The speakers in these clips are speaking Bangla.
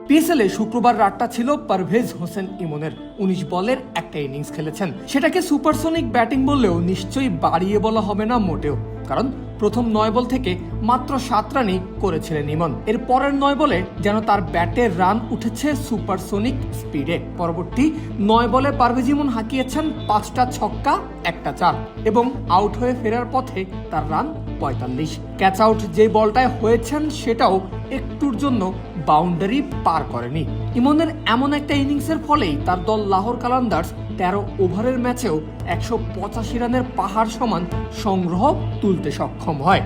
পিএসএল এ শুক্রবার রাতটা ছিল পারভেজ হোসেন ইমনের। 19 বলের একটা ইনিংস খেলেছেন। সেটাকে সুপারসনিক ব্যাটিং বললেও নিশ্চয়ই বাড়িয়ে বলা হবে না মোটেও, কারণ প্রথম 9 বল থেকে মাত্র 7 রানই করেছিলেন ইমন। এর পরের 9 বলে যেন তার ব্যাটের রান উঠেছে সুপারসনিক স্পিডে। পরবর্তী 9 বলে পারভেজ ইমন হাঁকিয়েছেন 5টা ছক্কা 1টা 4 এবং আউট হয়ে ফেরার পথে তার রান 45। ক্যাচ আউট যে বলটায় হয়েছেন সেটাও একটুর জন্য বাউন্ডারি পার করেনি। ইমনের এমন একটা ইনিংসের ফলেই তার দল লাহোর কালান্দার্স 13 ওভারের ম্যাচেও 185 রানের পাহাড় সমান সংগ্রহ তুলতে সক্ষম হয়।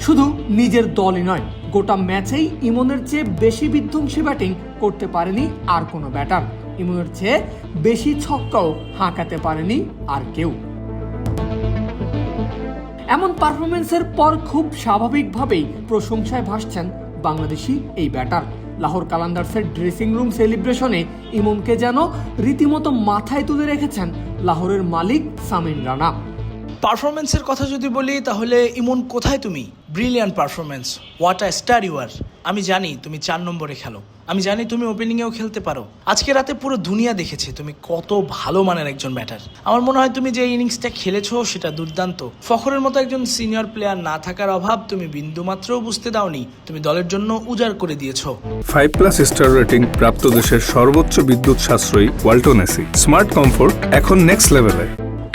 শুধু নিজের দলই নয়, গোটা ম্যাচেই ইমনের চেয়ে বেশি বিধ্বংসী ব্যাটিং করতে পারেনি আর কোনো ব্যাটার। ইমনের চেয়ে বেশি ছক্কাও হাঁকাতে পারেনি আর কেউ। এমন পারফরমেন্সের পর খুব স্বাভাবিকভাবেই প্রশংসায় ভাসছেন বাংলাদেশি এই ব্যাটার। লাহোর কালান্দার্সের ড্রেসিং রুম সেলিব্রেশনে ইমনকে যেন রীতিমতো মাথায় তুলে রেখেছেন লাহোরের মালিক সামিন রানা। পারফরমেন্সের কথা যদি বলি তাহলে ইমন কোথায় তুমি? Brilliant performance, what a star you are. আমি জানি তুমি 4 নম্বরে খেলো, আমি জানি তুমি ওপেনিংয়েও খেলতে পারো। আজকে রাতে পুরো দুনিয়া দেখেছে তুমি কত ভালো মানের একজন ব্যাটার। আমার মনে হয় তুমি যে ইনিংসটা খেলেছো সেটা দুর্দান্ত। ফখরের মতো একজন সিনিয়র প্লেয়ার না থাকার অভাব তুমি বিন্দুমাত্রও বুঝতে দাওনি। তুমি দলের জন্য উজাড় করে দিয়েছো। 5+ স্টার রেটিং প্রাপ্ত দেশের সর্বোচ্চ বিদ্যুৎ সাশ্রয়ী ওয়ালটন এসি। স্মার্ট কমফোর্ট এখন নেক্সট লেভেলে।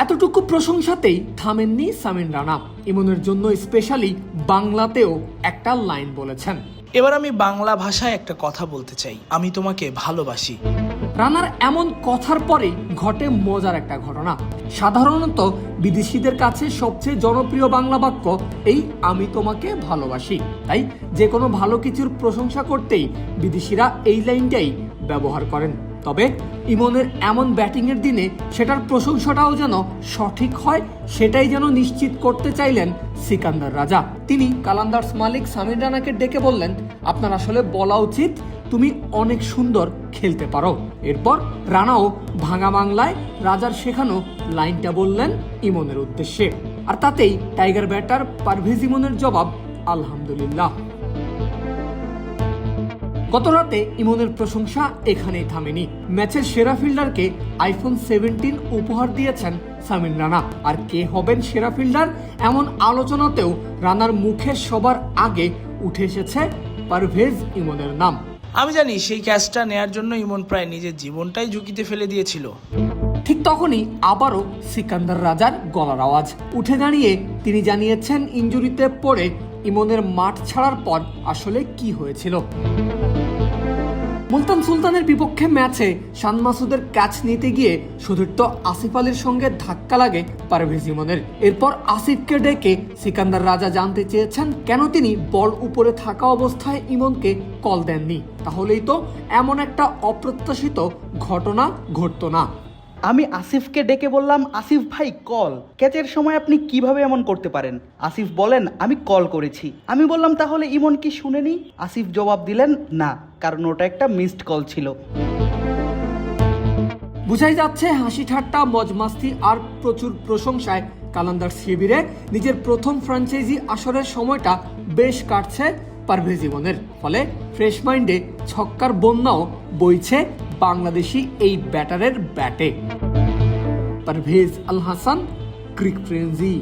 এতটুকু প্রশংসাতেই থামেননি সামিন রানা। ইমনের জন্য স্পেশালি বাংলাতেও একটা লাইন বলেছেন। এবার আমি বাংলা ভাষায় একটা কথা বলতে চাই, আমি তোমাকে ভালোবাসি। রানার এমন কথার পরেই ঘটে মজার একটা ঘটনা। সাধারণত বিদেশিদের কাছে সবচেয়ে জনপ্রিয় বাংলা বাক্য এই আমি তোমাকে ভালোবাসি। তাই যে কোনো ভালো কিছুর প্রশংসা করতেই বিদেশিরা এই লাইনটাই ব্যবহার করেন। তবে ইমনের এমন ব্যাটিংয়ের দিনে সেটার প্রশংসাটাও যেন সঠিক হয়, সেটাই যেন নিশ্চিত করতে চাইলেন সিকান্দার রাজা। তিনি কালান্দার্স মালিক সামিন রানাকে ডেকে বললেন, আপনার আসলে বলা উচিত তুমি অনেক সুন্দর খেলতে পারো। এরপর রানাও ভাঙা বাংলায় রাজার শেখানো লাইনটা বললেন ইমনের উদ্দেশ্যে, আর তাতেই টাইগার ব্যাটার পারভেজ ইমনের জবাব আলহামদুলিল্লাহ। গত রাতে ইমনের প্রশংসা এখানেই থামেনি। ম্যাচের সেরা ফিল্ডারকে আইফোন 17 উপহার দিয়েছেন সামিন রানা। আর কে হবেন সেরা ফিল্ডার এমন আলোচনাতেও রানার মুখে সবার আগে উঠে এসেছে পারভেজ ইমনের নাম। আমি জানি সেই ক্যাচটা নেয়ার জন্য ইমন প্রায় নিজের জীবনটাই ঝুঁকিতে ফেলে দিয়েছিল। ঠিক তখনই আবারও সিকান্দার রাজার গলার আওয়াজ। উঠে দাঁড়িয়ে তিনি জানিয়েছেন ইনজুরিতে পড়ে ইমনের মাঠ ছাড়ার পর আসলে কি হয়েছিল। মুলতান সুলতানের বিপক্ষে ম্যাচে শান মাসুদের ক্যাচ নিতে গিয়ে সতীর্থ আসিফ আলীর সঙ্গে ধাক্কা লাগে পারভেজ ইমনের। এরপর আসিফকে ডেকে সিকান্দার রাজা জানতে চেয়েছেন কেন তিনি বল উপরে থাকা অবস্থায় ইমনকে কল দেননি। তাহলেই তো এমন একটা অপ্রত্যাশিত ঘটনা ঘটতো না। আমি আসিফকে ডেকে বললাম, আসিফ ভাই কল। ক্যাচের সময় আপনি কিভাবে এমন করতে পারেন? আসিফ বলেন আমি কল করেছি। আমি বললাম তাহলে ইমন কি শুনেনি? আসিফ জবাব দিলেন না, কারণ ওটা একটা মিসড কল ছিল। বুঝাই যাচ্ছে হাসি ঠাট্টা মজমাস্তি আর প্রচুর প্রশংসায় কালান্দার শিবিরে নিজের প্রথম ফ্র্যাঞ্চাইজি আসরের সময়টা বেশ কাটছে পারভেজ ইমনের। ফলে ফ্রেশ মাইন্ডে ছক্কার বন্যাও বইছে বাংলাদেশি এই ব্যাটারের ব্যাটে। পারভেজ আল হাসান, ক্রিক ফ্রেন্জি।